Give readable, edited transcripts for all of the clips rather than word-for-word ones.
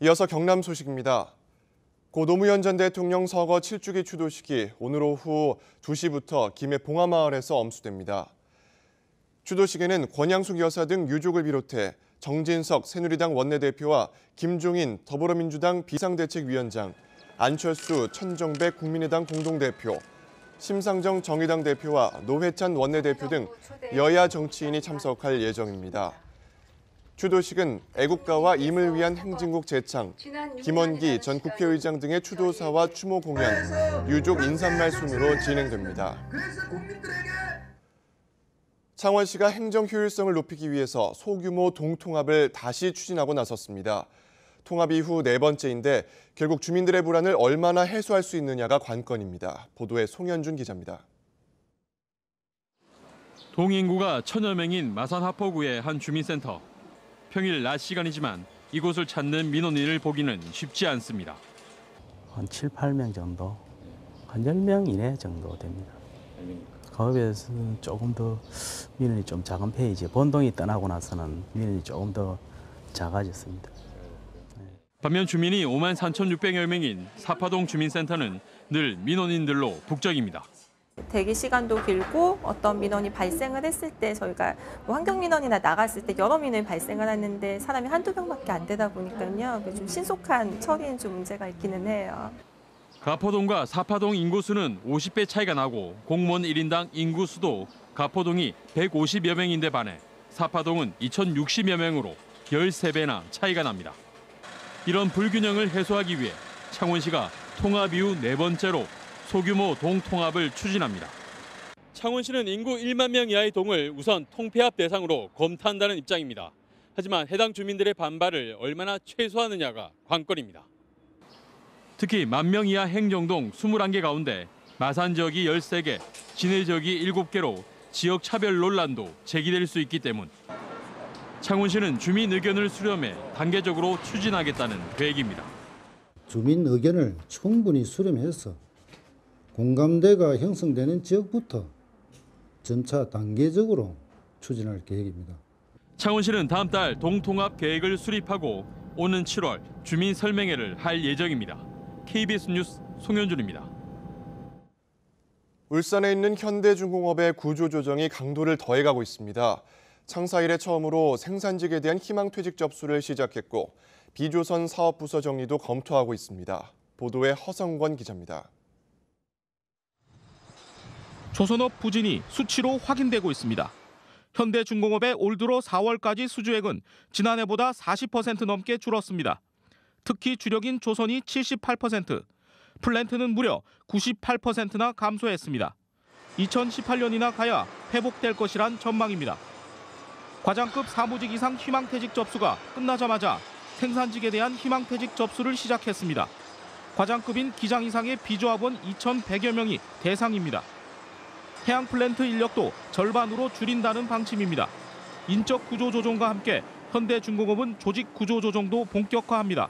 이어서 경남 소식입니다. 고 노무현 전 대통령 서거 7주기 추도식이 오늘 오후 2시부터 김해 봉화마을에서 엄수됩니다. 추도식에는 권양숙 여사 등 유족을 비롯해 정진석 새누리당 원내대표와 김종인 더불어민주당 비상대책위원장, 안철수 천정백 국민의당 공동대표, 심상정 정의당 대표와 노회찬 원내대표 등 여야 정치인이 참석할 예정입니다. 추도식은 애국가와 임을 위한 행진곡 제창, 김원기 전 국회의장 등의 추도사와 추모 공연, 유족 인사말 순으로 진행됩니다. 창원시가 행정 효율성을 높이기 위해서 소규모 동통합을 다시 추진하고 나섰습니다. 통합 이후 네 번째인데 결국 주민들의 불안을 얼마나 해소할 수 있느냐가 관건입니다. 보도에 송현준 기자입니다. 동인구가 1000여 명인 마산 하포구의 한 주민센터. 평일 낮 시간이지만 이곳을 찾는 민원인을 보기는 쉽지 않습니다. 한 7, 8명 정도, 한 10명 이내 정도 됩니다. 그에 비해서 조금 더 민원이 좀 작은 편이지. 본동이 떠나고 나서는 민원이 조금 더 작아졌습니다. 반면 주민이 53,600여 명인 사파동 주민센터는 늘 민원인들로 북적입니다. 대기 시간도 길고 어떤 민원이 발생을 했을 때 저희가 환경 민원이나 나갔을 때 여러 민원이 발생을 하는데 사람이 한두 명밖에 안 되다 보니까요. 좀 신속한 처리엔 좀 문제가 있기는 해요. 가포동과 사파동 인구수는 50배 차이가 나고 공무원 1인당 인구수도 가포동이 150여 명인데 반해 사파동은 2,060여 명으로 13배나 차이가 납니다. 이런 불균형을 해소하기 위해 창원시가 통합 이후 네 번째로 소규모 동통합을 추진합니다. 창원시는 인구 1만 명 이하의 동을 우선 통폐합 대상으로 검토한다는 입장입니다. 하지만 해당 주민들의 반발을 얼마나 최소화하느냐가 관건입니다. 특히 10,000명 이하 행정동 21개 가운데 마산 지역이 13개, 진해 지역이 7개로 지역 차별 논란도 제기될 수 있기 때문 창원시는 주민 의견을 수렴해 단계적으로 추진하겠다는 계획입니다. 주민 의견을 충분히 수렴해서 공감대가 형성되는 지역부터 점차 단계적으로 추진할 계획입니다. 창원시는 다음 달 동통합 계획을 수립하고 오는 7월 주민 설명회를 할 예정입니다. KBS 뉴스 송현준입니다. 울산에 있는 현대중공업의 구조조정이 강도를 더해가고 있습니다. 창사 이래 처음으로 생산직에 대한 희망퇴직 접수를 시작했고 비조선 사업부서 정리도 검토하고 있습니다. 보도에 허성권 기자입니다. 조선업 부진이 수치로 확인되고 있습니다. 현대중공업의 올 들어 4월까지 수주액은 지난해보다 40% 넘게 줄었습니다. 특히 주력인 조선이 78%, 플랜트는 무려 98%나 감소했습니다. 2018년이나 가야 회복될 것이란 전망입니다. 과장급 사무직 이상 희망퇴직 접수가 끝나자마자 생산직에 대한 희망퇴직 접수를 시작했습니다. 과장급인 기장 이상의 비조합원 2,100여 명이 대상입니다. 해양 플랜트 인력도 절반으로 줄인다는 방침입니다. 인적 구조 조정과 함께 현대중공업은 조직 구조 조정도 본격화합니다.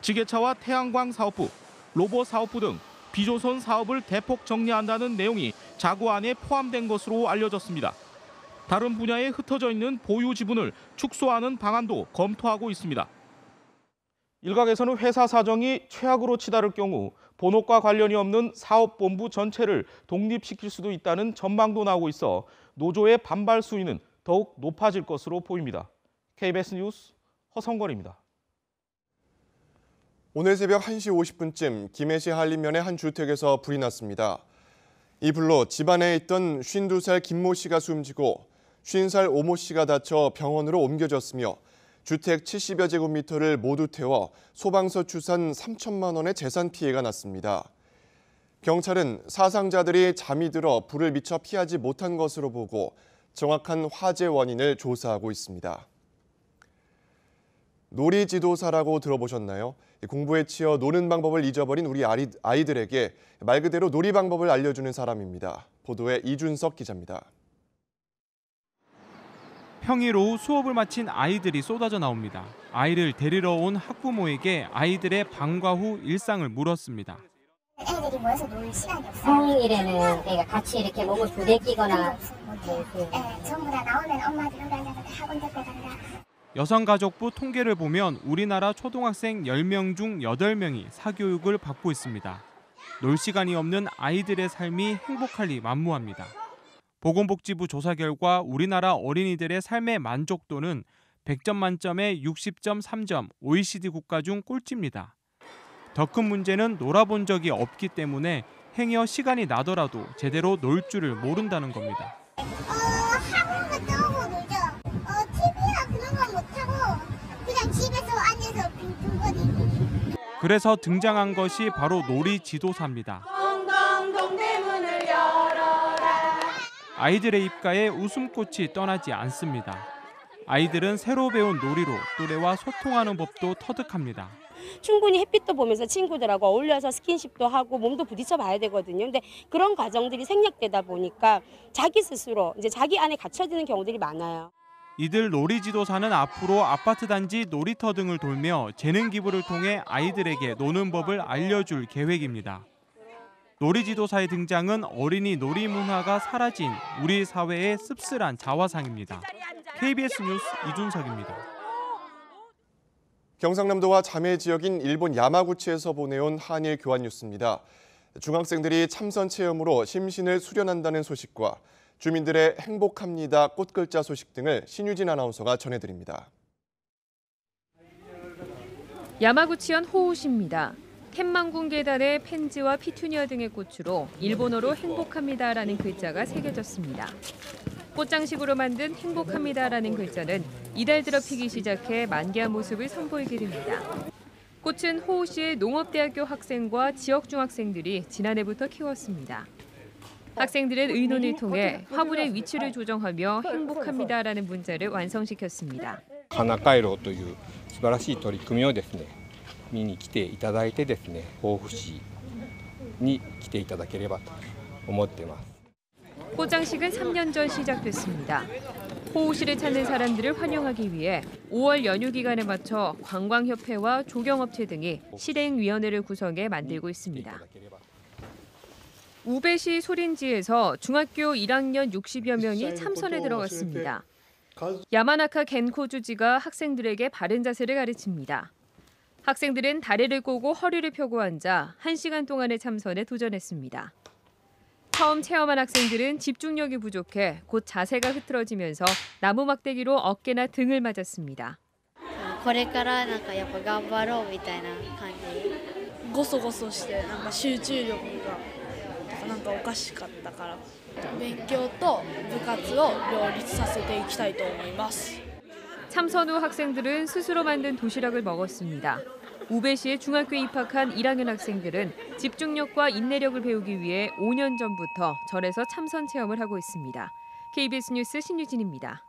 지게차와 태양광 사업부, 로봇 사업부 등 비조선 사업을 대폭 정리한다는 내용이 자구안에 포함된 것으로 알려졌습니다. 다른 분야에 흩어져 있는 보유 지분을 축소하는 방안도 검토하고 있습니다. 일각에서는 회사 사정이 최악으로 치달을 경우 본업과 관련이 없는 사업본부 전체를 독립시킬 수도 있다는 전망도 나오고 있어 노조의 반발 수위는 더욱 높아질 것으로 보입니다. KBS 뉴스 허성걸입니다. 오늘 새벽 1시 50분쯤 김해시 한림면의 한 주택에서 불이 났습니다. 이 불로 집안에 있던 52살 김모 씨가 숨지고 50살 오모 씨가 다쳐 병원으로 옮겨졌으며 주택 70여 제곱미터를 모두 태워 소방서 추산 3천만 원의 재산 피해가 났습니다. 경찰은 사상자들이 잠이 들어 불을 미처 피하지 못한 것으로 보고 정확한 화재 원인을 조사하고 있습니다. 놀이 지도사라고 들어보셨나요? 공부에 치여 노는 방법을 잊어버린 우리 아이들에게 말 그대로 놀이 방법을 알려주는 사람입니다. 보도에 이준석 기자입니다. 평일 오후 수업을 마친 아이들이 쏟아져 나옵니다. 아이를 데리러 온 학부모에게 아이들의 방과 후 일상을 물었습니다. 애들이 모여서 놀 시간이 없어요. 평일에는 애가 같이 이렇게 몸을 부대끼거나 전부 다 나오면 엄마들 놀아서 학원 데리고 간다. 여성가족부 통계를 보면 우리나라 초등학생 10명 중 8명이 사교육을 받고 있습니다. 놀 시간이 없는 아이들의 삶이 행복할 리 만무합니다. 보건복지부 조사 결과 우리나라 어린이들의 삶의 만족도는 100점 만점에 60.3점, OECD 국가 중 꼴찌입니다. 더 큰 문제는 놀아본 적이 없기 때문에 행여 시간이 나더라도 제대로 놀 줄을 모른다는 겁니다. 학원 갔다 오고 놀죠. TV나 그런 건 못하고 그냥 집에서 앉아서 빙빙 거리고. 그래서 등장한 것이 바로 놀이 지도사입니다. 동대문을 열어라. 아이들의 입가에 웃음꽃이 떠나지 않습니다. 아이들은 새로 배운 놀이로 또래와 소통하는 법도 터득합니다. 충분히 햇빛도 보면서 친구들하고 어울려서 스킨십도 하고 몸도 부딪혀 봐야 되거든요. 근데 그런 과정들이 생략되다 보니까 자기 스스로 이제 자기 안에 갇혀지는 경우들이 많아요. 이들 놀이 지도사는 앞으로 아파트 단지 놀이터 등을 돌며 재능 기부를 통해 아이들에게 노는 법을 알려줄 계획입니다. 놀이 지도사의 등장은 어린이 놀이 문화가 사라진 우리 사회의 씁쓸한 자화상입니다. KBS 뉴스 이준석입니다. 경상남도와 자매 지역인 일본 야마구치에서 보내온 한일 교환 뉴스입니다. 중학생들이 참선 체험으로 심신을 수련한다는 소식과 주민들의 행복합니다 꽃글자 소식 등을 신유진 아나운서가 전해드립니다. 야마구치현 호우시입니다. 캔망궁 계단에 펜지와 피투니아 등의 꽃으로 일본어로 행복합니다라는 글자가 새겨졌습니다. 꽃장식으로 만든 행복합니다라는 글자는 이달 들어 피기 시작해 만개한 모습을 선보이게 됩니다. 꽃은 호우시의 농업대학교 학생과 지역 중학생들이 지난해부터 키웠습니다. 학생들은 의논을 통해 화분의 위치를 조정하며 행복합니다라는 문자를 완성시켰습니다. 花回廊という素晴らしい取り組みをですね、見に来ていただいてですね、防府市に来ていただければと思っています。 꽃장식은 3년 전 시작됐습니다. 호우시를 찾는 사람들을 환영하기 위해 5월 연휴 기간에 맞춰 관광협회와 조경업체 등이 실행위원회를 구성해 만들고 있습니다. 우베시 소린지에서 중학교 1학년 60여 명이 참선에 들어갔습니다. 야마나카 겐코주지가 학생들에게 바른 자세를 가르칩니다. 학생들은 다리를 꼬고 허리를 펴고 앉아 1시간 동안의 참선에 도전했습니다. 처음 체험한 학생들은 집중력이 부족해 곧 자세가 흐트러지면서 나무 막대기로 어깨나 등을 맞았습니다. これからなんかやっぱ頑張ろうみたいな感じ。ごそごそしてなんか集中力がなんかおかしかったから勉強と部活を両立させていきたいと思います。 참선 후 학생들은 스스로 만든 도시락을 먹었습니다. 우베시에 중학교에 입학한 1학년 학생들은 집중력과 인내력을 배우기 위해 5년 전부터 절에서 참선 체험을 하고 있습니다. KBS 뉴스 신유진입니다.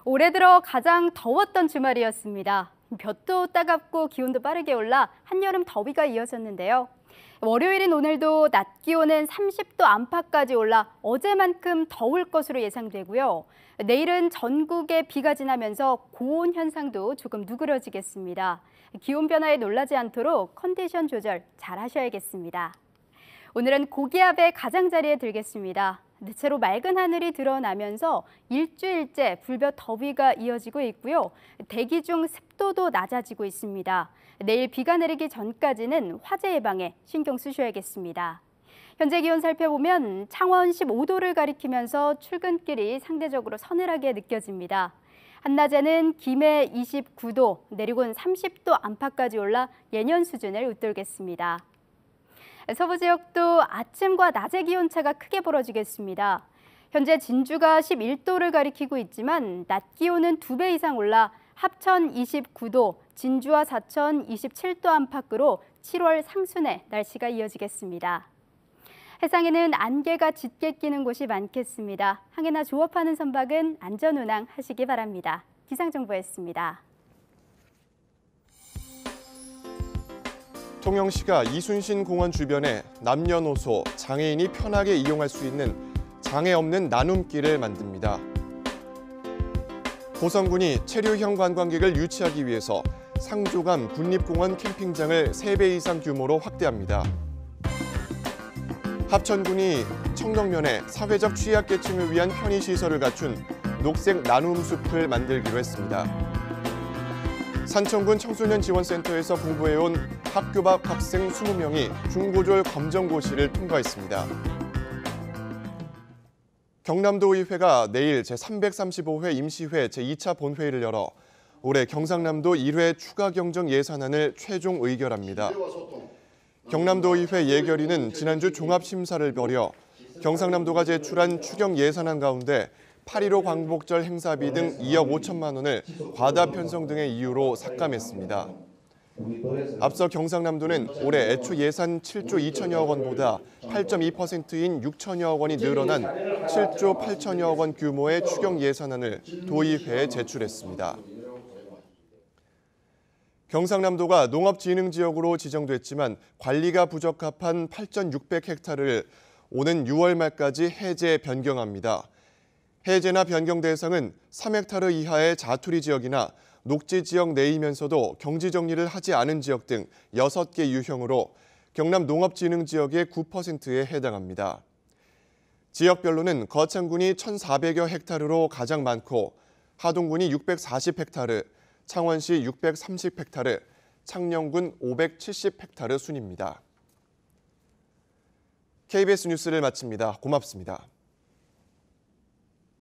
올해 들어 가장 더웠던 주말이었습니다. 볕도 따갑고 기온도 빠르게 올라 한여름 더위가 이어졌는데요. 월요일인 오늘도 낮 기온은 30도 안팎까지 올라 어제만큼 더울 것으로 예상되고요. 내일은 전국에 비가 지나면서 고온 현상도 조금 누그러지겠습니다. 기온 변화에 놀라지 않도록 컨디션 조절 잘 하셔야겠습니다. 오늘은 고기압의 가장자리에 들겠습니다. 대체로 맑은 하늘이 드러나면서 일주일째 불볕 더위가 이어지고 있고요. 대기 중 습도도 낮아지고 있습니다. 내일 비가 내리기 전까지는 화재 예방에 신경 쓰셔야겠습니다. 현재 기온 살펴보면 창원 15도를 가리키면서 출근길이 상대적으로 서늘하게 느껴집니다. 한낮에는 김해 29도, 내륙은 30도 안팎까지 올라 예년 수준을 웃돌겠습니다. 서부 지역도 아침과 낮의 기온차가 크게 벌어지겠습니다. 현재 진주가 11도를 가리키고 있지만 낮 기온은 2배 이상 올라 합천 29도, 진주와 사천 27도 안팎으로 7월 상순의 날씨가 이어지겠습니다. 해상에는 안개가 짙게 끼는 곳이 많겠습니다. 항해나 조업하는 선박은 안전운항 하시기 바랍니다. 기상정보였습니다. 통영시가 이순신 공원 주변에 남녀노소, 장애인이 편하게 이용할 수 있는 장애 없는 나눔길을 만듭니다. 고성군이 체류형 관광객을 유치하기 위해서 상조감 국립공원 캠핑장을 3배 이상 규모로 확대합니다. 합천군이 청덕면에 사회적 취약계층을 위한 편의시설을 갖춘 녹색 나눔숲을 만들기로 했습니다. 산청군 청소년지원센터에서 공부해온 학교 밖 학생 20명이 중고졸 검정고시를 통과했습니다. 경남도의회가 내일 제335회 임시회 제2차 본회의를 열어 올해 경상남도 1회 추가 경정 예산안을 최종 의결합니다. 경남도의회 예결위는 지난주 종합심사를 벌여 경상남도가 제출한 추경 예산안 가운데 8.15 광복절 행사비 등 2억 5천만 원을 과다 편성 등의 이유로 삭감했습니다. 앞서 경상남도는 올해 애초 예산 7조 2천여억 원보다 8.2%인 6천여억 원이 늘어난 7조 8천여억 원 규모의 추경 예산안을 도의회에 제출했습니다. 경상남도가 농업진흥지역으로 지정됐지만 관리가 부적합한 8,600헥타르를 오는 6월 말까지 해제 변경합니다. 해제나 변경 대상은 3헥타르 이하의 자투리 지역이나 녹지 지역 내이면서도 경지 정리를 하지 않은 지역 등 6개 유형으로 경남 농업진흥지역의 9%에 해당합니다. 지역별로는 거창군이 1,400여 헥타르로 가장 많고 하동군이 640헥타르, 창원시 630헥타르, 창녕군 570헥타르 순입니다. KBS 뉴스를 마칩니다. 고맙습니다.